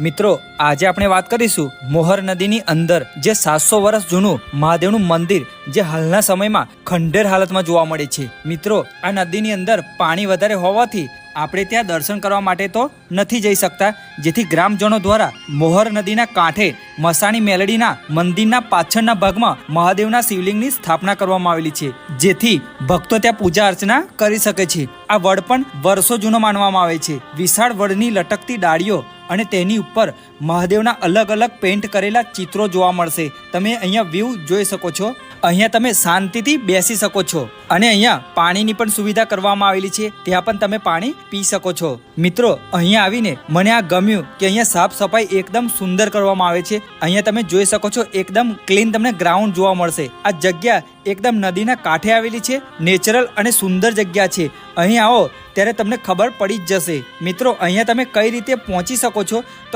મિત્રો આજે આપણે વાત કરીશું મોહર નદીની અંદર જે 700 વર્ષ જૂનું મહાદેવનું મંદિર જે હાલના સમયમાં ખંડેર હાલતમાં જોવા મળે છે। મિત્રો આ નદીની અંદર પાણી વધારે હોવાથી આપણે ત્યાં દર્શન કરવા માટે તો નથી જઈ શકતા, જેથી ગ્રામજનો દ્વારા મોહર નદીના કાંઠે મસાણી મેલડીના મંદિરના પાછળના ભાગમાં મહાદેવના શિવલિંગની સ્થાપના કરવામાં આવેલી છે, જેથી ભક્તો ત્યાં પૂજા અર્ચના કરી શકે છે। આ વડ પણ વર્ષો જૂનો માનવામાં આવે છે। વિશાળ વડની લટકતી ડાળીઓ અને તેની ઉપર મહાદેવના અલગ અલગ પેઇન્ટ કરેલા ચિત્રો જોવા મળશે। તમે અહીંયા વ્યૂ જોઈ શકો છો। અહીંયા તમે શાંતિથી બેસી શકો છો અને અહીંયા પાણીની પણ સુવિધા કરવામાં આવેલી છે, ત્યાં પણ તમે પાણી પી શકો છો। મિત્રો અહીંયા આવીને મને આ ગમ્યું કે અહીંયા સાફ સફાઈ એકદમ સુંદર કરવામાં આવે છે। અહીંયા તમે જોઈ શકો છો એકદમ ક્લીન તમને ગ્રાઉન્ડ જોવા મળશે। આ જગ્યા એકદમ નદીના કાંઠે આવેલી છે, નેચરલ અને સુંદર જગ્યા છે। અહીં આવો ત્યારે તમને ખબર પડી જ જશે। મિત્રો અહીંયા તમે કઈ રીતે પહોંચી શકો છો